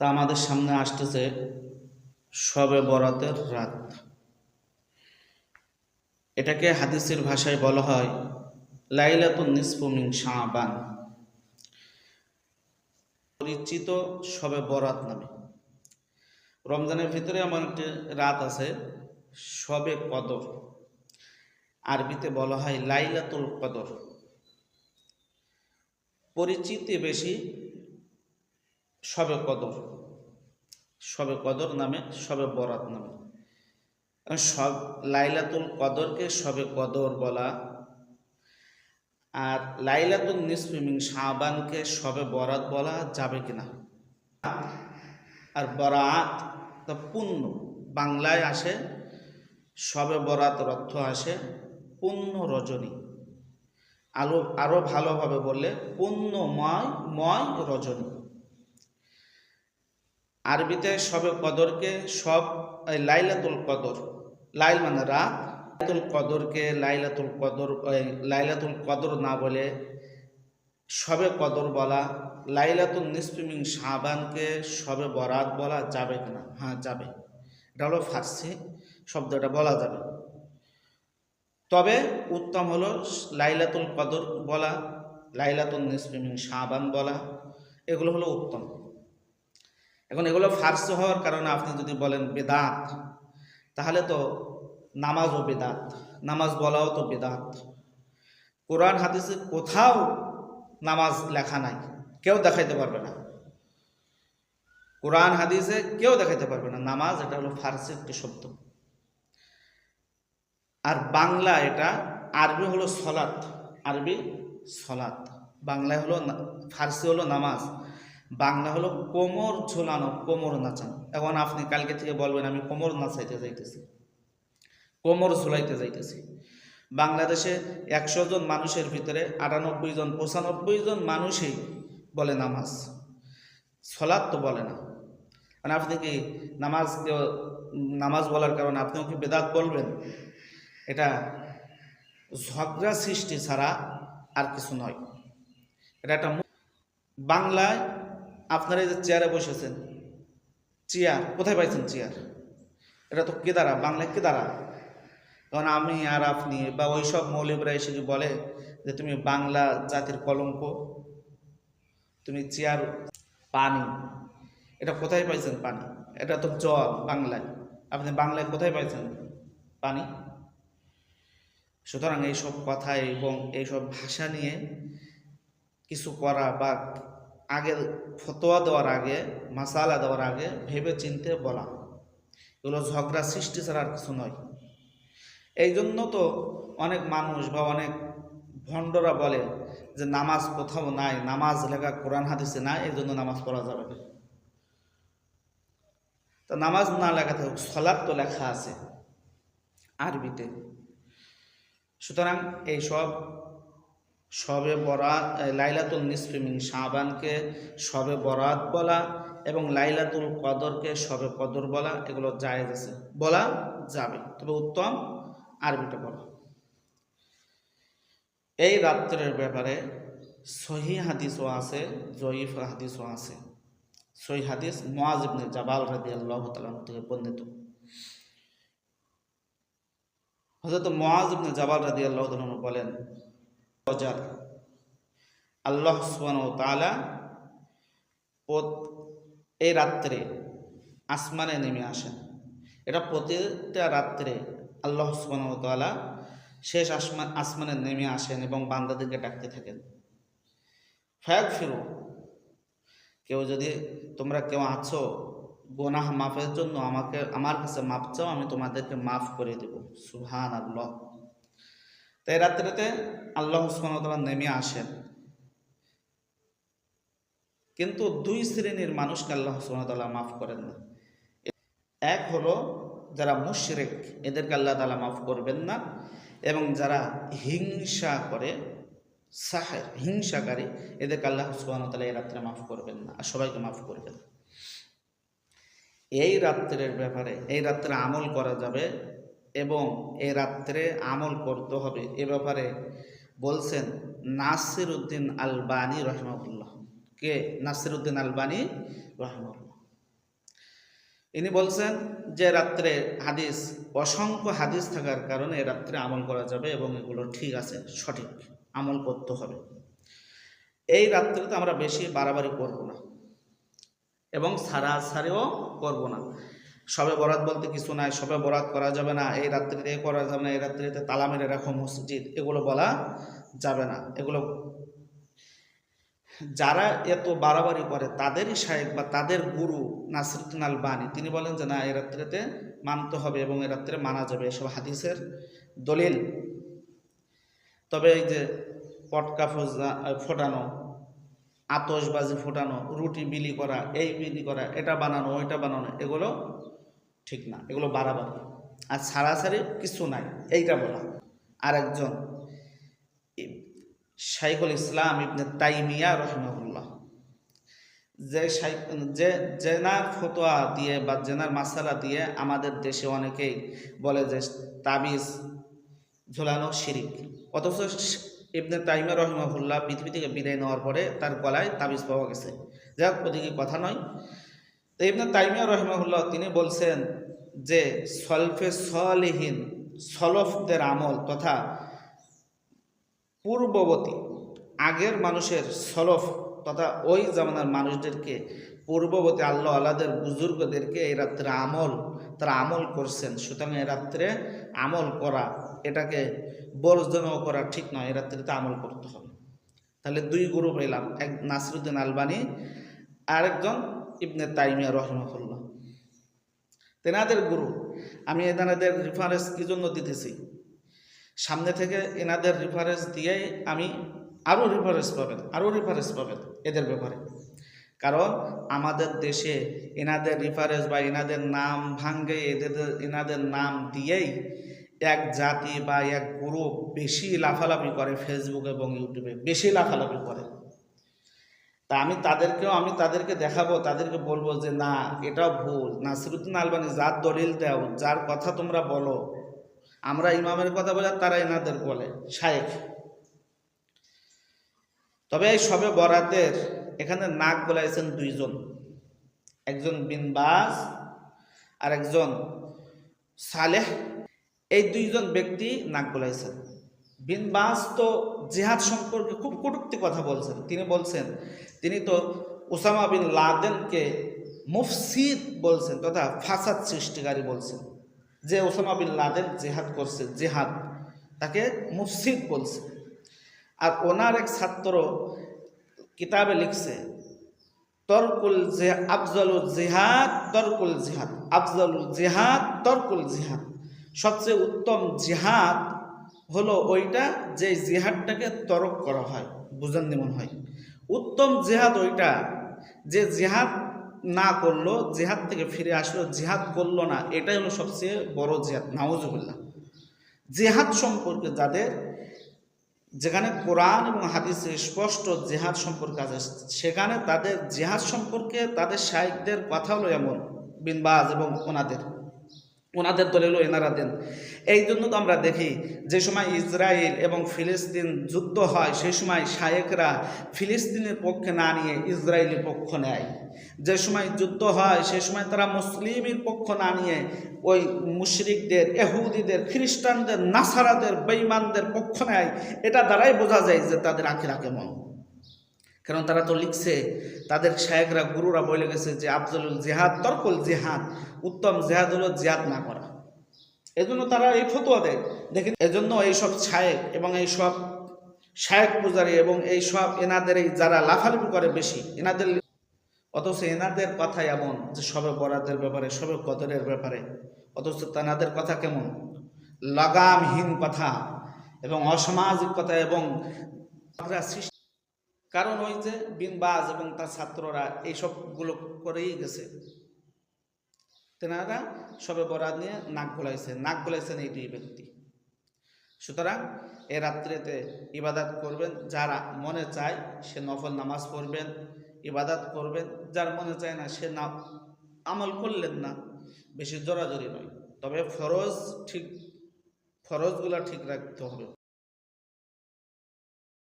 তা আমাদের সামনে আসতেছে শবে বরাতের রাত। এটাকে হাদিসের ভাষায় বলা হয় লাইলাতুন নিসফু মিন শাবান, পরিচিত শবে বরাত নামে। রমজানের ভিতরে এমন একটি রাত আছে শবে কদর, আরবিতে বলা হয় লাইলাতুল কদর। পরিচিতি বেশি শবে কদর, শবে কদর নামে, শবে বরাত নামে। সব লাইলাতুল কদরকে শবে কদর বলা, আর লাইলাতুল নিসফি মিন শাবানকে শবে বরাত বলা যাবে কিনা? আর বরাত তো পূর্ণ, বাংলায় আসে শবে বরাতের অর্থ আসে পূর্ণ রজনী। আরো ভালোভাবে বললে পূর্ণময় রজনী। আরবিতে শবে কদরকে লাইলাতুল কদর, লাইল মানে রাত, লাইলাতুল কদরকে লাইলাতুল কদর না বলে শবে কদর বলা, লাইলাতুল নিসফি মিন শাবানকে শবে বরাত বলা যাবে কিনা? হ্যাঁ, যাবে। এটা হলো ফার্সি শব্দটা বলা যাবে, তবে উত্তম হলো লাইলাতুল কদর বলা, লাইলাতুল নিসফি মিন শাবান বলা, এগুলো হলো উত্তম। এখন এগুলো ফার্সি হওয়ার কারণে আপনি যদি বলেন বেদাত, তাহলে তো নামাজও বেদাত, নামাজ বলাও তো বেদাত। কোরআন হাদিসে কোথাও নামাজ লেখা নাই, কেউ দেখাইতে পারবে না। কোরআন হাদিসে কেউ দেখাইতে পারবে না নামাজ। এটা হলো ফার্সি একটি শব্দ। আর বাংলা এটা, আরবি হলো সলাত, আরবি সলাত, বাংলায় হলো, ফার্সি হলো নামাজ, বাংলা হলো কোমর ঝোলানো, কোমর নাচানো। এখন আপনি কালকে থেকে বলবেন আমি কোমর নাচাইতে যাইতেছি, কোমর ঝোলাইতে যাইতেছি। বাংলাদেশে 100 জন মানুষের ভিতরে 98 জন 95 জন মানুষই বলে নামাজ, সলাত তো বলে না। মানে আপনি কি নামাজ বলার কারণে আপনিও কি বেদাত বলবেন? এটা ঝগড়া সৃষ্টি ছাড়া আর কিছু নয়। এটা একটা বাংলায় আপনারা এই যে চেয়ারে বসেছেন, চেয়ার কোথায় পাইছেন? চেয়ার এটা তো কেদারা, বাংলায় কেদারা। কারণ আমি আর আপনি বা ওই সব মৌলবীরা এসে বলে যে তুমি বাংলা জাতির কলঙ্ক, তুমি চেয়ার। পানি, এটা কোথায় পাইছেন? পানি এটা তো জল বাংলায়, আপনি বাংলায় কোথায় পাইছেন পানি? সুতরাং এইসব কথা এবং এইসব ভাষা নিয়ে কিছু করা বা আগে ফতোয়া দেওয়ার আগে, মাসালা দেওয়ার আগে ভেবে চিনতে বলা, এগুলো ঝগড়া সৃষ্টি ছাড়া আর কিছু নয়। এই জন্য তো অনেক মানুষ বা অনেক ভণ্ডরা বলে যে নামাজ কোথাও নাই, নামাজ লেখা কোরআন হাদিসে নাই, এই জন্য নামাজ পড়া যাবে না। তো নামাজ না লেখাতে হোক, সলাত তো লেখা আছে আরবিতে। সুতরাং এইসব শবে বরাত, লাইলাতুল নিসফি মিন শাবানকে শবে বরাত বলা এবং লাইলাতুল কদরকে শবে কদর বলা, এগুলো জায়েজ আছে, বলা যাবে, তবে উত্তম আরবিটা বলা। এই রাত্রের ব্যাপারে সহি হাদিসও আছে, জয়ীফ হাদিসও আছে। সহি হাদিস মুআজ ইবনে জাবাল রাদিয়াল্লাহু তাআলা থেকে বর্ণিত। হযরত মুআজ ইবনে জাবাল রাদিয়াল্লাহু তাআলা বলেন, আল্লাহ সুবহানাহু ওয়া তাআলা এই রাত্রে আসমানে নেমে আসেন। এটা প্রতিটা রাত্রে আল্লাহ সুবহানাহু ওয়া তাআলা শেষ আসমানে নেমে আসেন এবং বান্দাদেরকে ডাকতে থাকেন, ফায়াগফিরু, তোমরা কেউ আছো গুনাহ মাফের জন্য আমার কাছে মাফ চাও, আমি তোমাদেরকে মাফ করে দেব। সুবহানাল্লাহ। তাই রাত্রিতে আল্লাহ সুবহানাহু ওয়া তাআলা নেমে আসেন, কিন্তু 2 শ্রেণীর মানুষকে আল্লাহ সুবহানাহু ওয়া তাআলা মাফ করেন না। এক হলো যারা মুশরিক, এদেরকে আল্লাহ তাআলা মাফ করবেন না, এবং যারা হিংসা করে, সাহের হিংসাকারী, এদেরকে আল্লাহ সুবহানাহু ওয়া তাআলা এই রাত্রে মাফ করবেন না, আর সবাইকে মাফ করবেন। এই রাত্রের ব্যাপারে, এই রাত্রে আমল করা যাবে এবং এই রাত্রে আমল করতে হবে, এ ব্যাপারে বলছেন নাসিরউদ্দিন আলবানী রাহিমাহুল্লাহ। কে? নাসিরউদ্দিন আলবানী রাহিমাহুল্লাহ। ইনি বলছেন যে রাত্রে হাদিস, অসংখ্য হাদিস থাকার কারণে এ রাত্রে আমল করা যাবে এবং এগুলো ঠিক আছে, সঠিক আমল করতে হবে। এই রাত্রিতে আমরা বেশি বাড়াবাড়ি করব না এবং ছাড়াছাড়িও করব না। সবে বরাত বলতে কিছু নাই, সবে বরাত করা যাবে না, এই রাত্রিতে করা যাবে না, এই রাত্রিতে তালা মেরে রাখো মসজিদ, এগুলো বলা যাবে না। এগুলো যারা এত বাড়াবাড়ি করে তাদেরই শায়েখ বা তাদের গুরু নাসিরুদ্দিন আলবানী তিনি বলেন যে না, এই রাত্রিতে মানতে হবে এবং এই রাত্রে মানা যাবে, এসব হাদিসের দলিল। তবে এই যে পটকা ফোটানো, আতশবাজি ফোটানো, রুটি বিলি করা, এই বিলি করা, এটা বানানো, ওইটা বানানো, এগুলো ঠিক না, এগুলো বাড়াবাড়ি। আর ছাড়াছাড়ি কিছু নাই এইটা বলা। আরেকজন শাইখুল ইসলাম ইবনে তাইমিয়া রহিমাহুল্লাহ, যে জেনার ফতোয়া দিয়ে বা জেনার মাসালা দিয়ে আমাদের দেশে অনেকেই বলে যে তাবিজ ঝোলানো শিরিক, অথচ ইবনে তাইমিয়া রহিমাহুল্লাহ পৃথিবী থেকে বিদায় নেওয়ার পরে তার গলায় তাবিজ পাওয়া গেছে। যাক, ওদিকে কথা নয়। তো ইবনে তাইমিয়া রহিমাহুল্লাহ তিনি বলছেন যে সলফে সলিহীন, সলফদের আমল তথা পূর্ববর্তী আগের মানুষের সলফ তথা ওই জামানার মানুষদেরকে, পূর্ববর্তী আল্লাহ আল্লাহদের বুজুর্গদেরকে এই রাত্রে তারা আমল করছেন। সুতরাং এই রাত্রে আমল করা, এটাকে বর্জন করা ঠিক নয়, এই রাত্রিতে আমল করতে হবে। তাহলে দুই গ্রুপ এলাম, এক নাসিরুদ্দিন আলবানী, আরেকজন ইবনে তাইমিয়া রহিমাহুল্লাহ, তেনাদের গুরু। আমি এনাদের রেফারেন্স কি জন্য দিতেছি, সামনে থেকে এনাদের রেফারেন্স দিয়েই আমি আরও রেফারেন্স পাবেন এদের ব্যাপারে। কারণ আমাদের দেশে এনাদের রেফারেন্স বা এনাদের নাম ভাঙ্গে, এনাদের নাম দিয়েই এক জাতি বা এক গ্রুপ বেশি লাফালাফি করে, ফেসবুক এবং ইউটিউবে বেশি লাফালাফি করে। তা আমি তাদেরকে দেখাবো, তাদেরকে বলবো যে না, এটা ভুল। নাসিরুদ্দিন আলবানী যার দলিল দাও, যার কথা তোমরা বলো, আমরা ইমামের কথা বলে তারা এনাদের বলে শায়েখ। তবে এই সবে বরাতের এখানে নাক গলাইছেন দুইজন, একজন বিন বাজ আর একজন সালেহ। এই দুইজন ব্যক্তি নাক গলাইছেন। বিন বাজ তো জিহাদ সম্পর্কে খুব কটূক্তি কথা বলছেন। তিনি বলছেন, তিনি তো ওসামা বিন লাদেনকে মুফসিদ বলছেন তথা ফাসাদ সৃষ্টিকারী বলছেন। যে ওসামা বিন লাদেন জিহাদ করছে, জিহাদ তাকে মুফসিদ বলছে। আর ওনার এক ছাত্র কিতাবে লিখছে আফজালুল জিহাদ তরকুল জিহাদ, আফজালুল জিহাদ তরকুল জিহাদ, সবচেয়ে উত্তম জিহাদ হলো ওইটা যে জিহাদটাকে তরক করা হয়, বুঝান যেমন হয়। উত্তম জিহাদ ওইটা যে জিহাদ না করলো, জিহাদ থেকে ফিরে আসলো, জিহাদ করলো না, এটাই হলো সবচেয়ে বড় জিহাদ। নাউজুবিল্লাহ। জিহাদ সম্পর্কে যেখানে কোরআন এবং হাদিসে স্পষ্ট জিহাদ সম্পর্কে আছে, সেখানে তাদের জিহাদ সম্পর্কে তাদের শায়েখদের কথা হলো এমন, বিন বাজ এবং ওনাদের দলিল এনারা দেন। এই জন্য তো আমরা দেখি যে সময় ইসরায়েল এবং ফিলিস্তিন যুদ্ধ হয়, সেই সময় শায়েখরা ফিলিস্তিনের পক্ষে না নিয়ে ইসরায়েলের পক্ষ নেয়। যে সময় যুদ্ধ হয় সেই সময় তারা মুসলিমের পক্ষ না নিয়ে ওই মুশরিকদের, ইহুদিদের, খ্রিস্টানদের, নাসারাদের, বেঈমানদের পক্ষ নেয়। এটা দ্বারাই বোঝা যায় যে তাদের আখিরা কেমন। কারণ তারা তো লিখছে, তাদের শায়েখরা, গুরুরা বলে গেছে যে আফজলুল জিহাদ তরকুল জিহাদ, উত্তম জিহাদ হলো জিহাদ না করা। এজন্য তারা এই ফতোয়া দেয়। দেখেন, এজন্য এইসব শায়েখ এবং এইসব শায়েখ পূজারী এবং এইসব এনাদের এই যারা লাফালাফি করে বেশি, এনাদের, অথচ এনাদের কথা এমন যে সবে বরাতের ব্যাপারে, সবে কদরের ব্যাপারে, অথচ তাদের কথা কেমন লাগামহীন কথা এবং অসামাজিক কথা এবং কারণ ওই যে বিন বাজ এবং তার ছাত্ররা এইসবগুলো করেই গেছে। তেনারা সবে বরাত নিয়ে নাক গলাইছেন এই দুই ব্যক্তি। সুতরাং এ রাত্রিতে ইবাদত করবেন, যারা মনে চায় সে নফল নামাজ পড়বেন, ইবাদত করবেন, যার মনে চায় না সে না আমল করলেন না, বেশি জোরাজোরি নয়। তবে ফরজগুলা ঠিক রাখতে হবে।